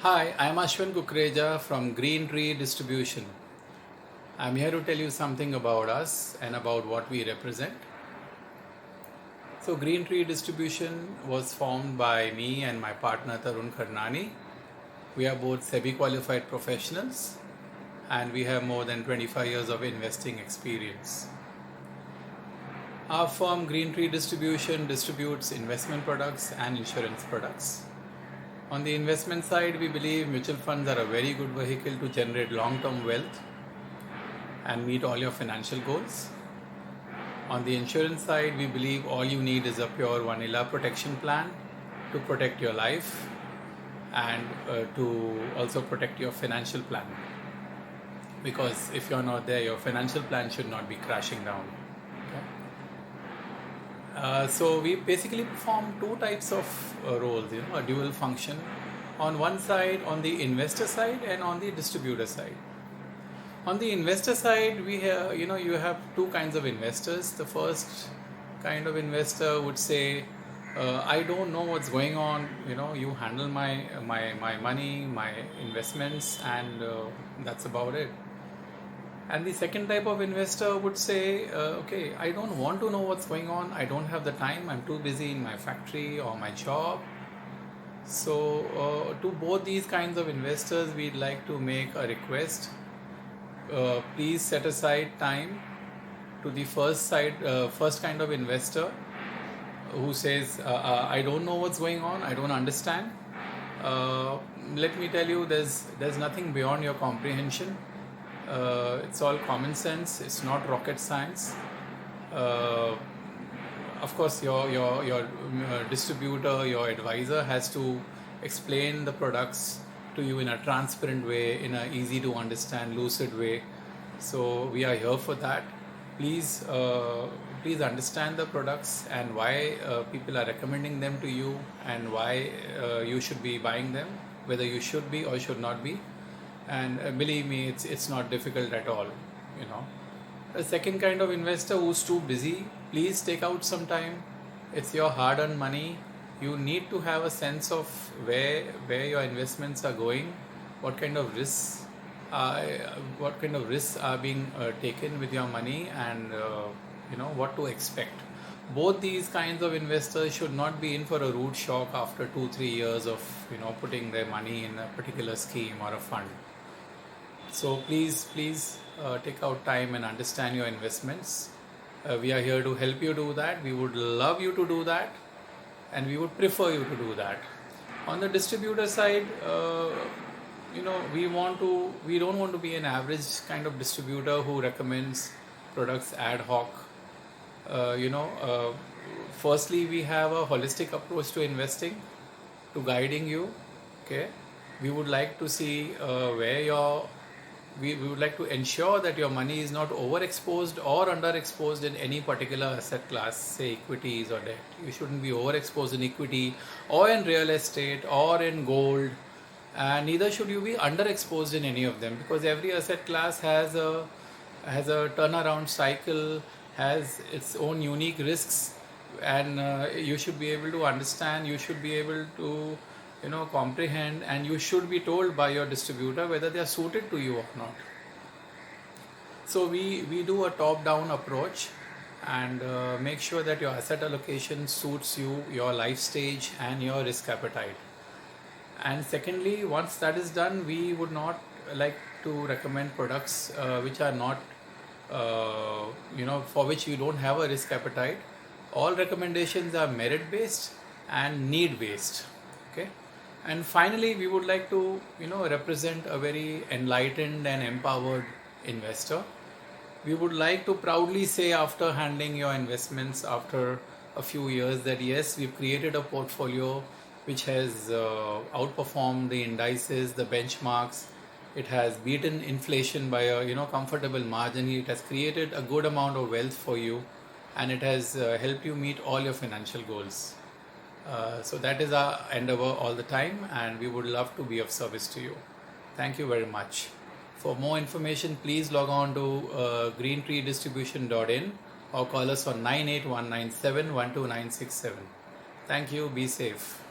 Hi, I'm Ashwin Kukreja from Green Tree Distribution. I'm here to tell you something about us and about what we represent. So, Green Tree Distribution was formed by me and my partner Tarun Karnani. We are both SEBI qualified professionals and we have more than 25 years of investing experience. Our firm Green Tree Distribution distributes investment products and insurance products. On the investment side, we believe mutual funds are a very good vehicle to generate long-term wealth and meet all your financial goals. On the insurance side, we believe all you need is a pure vanilla protection plan to protect your life and to also protect your financial plan. Because if you're not there, your financial plan should not be crashing down. So we basically perform two types of roles, a dual function. On one side, on the investor side, and on the distributor side. On the investor side, we have, you have two kinds of investors. The first kind of investor would say, I don't know what's going on. You handle my money, my investments, and that's about it. And the second type of investor would say, okay, I don't want to know what's going on. I don't have the time. I'm too busy in my factory or my job. So to both these kinds of investors, we'd like to make a request. Please set aside time to the first kind of investor who says, I don't know what's going on. I don't understand. Let me tell you, there's nothing beyond your comprehension. It's all common sense. It's not rocket science. Of course, your distributor, your advisor has to explain the products to you in a transparent way, in an easy to understand, lucid way. So we are here for that. Please understand the products and why people are recommending them to you and why you should be buying them, whether you should be or should not be. And believe me, it's not difficult at all. A second kind of investor who's too busy, please take out some time. It's your hard-earned money. You need to have a sense of where your investments are going, what kind of risks are being taken with your money, and what to expect. Both these kinds of investors should not be in for a rude shock after 2-3 years of putting their money in a particular scheme or a fund. So please take out time and understand your investments. We are here to help you do that. We would love you to do that, and we would prefer you to do that. On the distributor side, we don't want to be an average kind of distributor who recommends products ad hoc. Firstly, we have a holistic approach to investing, to guiding you. Okay, we would like to see we would like to ensure that your money is not overexposed or underexposed in any particular asset class, say equities or debt. You shouldn't be overexposed in equity or in real estate or in gold, and neither should you be underexposed in any of them, because every asset class has a turnaround cycle, has its own unique risks, and you should be able to understand, you should be able to comprehend, and you should be told by your distributor whether they are suited to you or not. So we do a top-down approach and make sure that your asset allocation suits you, your life stage, and your risk appetite. And secondly, once that is done, we would not like to recommend products which are not, for which you don't have a risk appetite. All recommendations are merit-based and need-based. Okay. And finally, we would like to, represent a very enlightened and empowered investor. We would like to proudly say, after handling your investments after a few years, that yes, we've created a portfolio which has outperformed the indices, the benchmarks. It has beaten inflation by a comfortable margin. It has created a good amount of wealth for you, and it has helped you meet all your financial goals. So that is our endeavor all the time, and we would love to be of service to you. Thank you very much. For more information, please log on to greentreedistribution.in or call us on 98197 12967. Thank you. Be safe.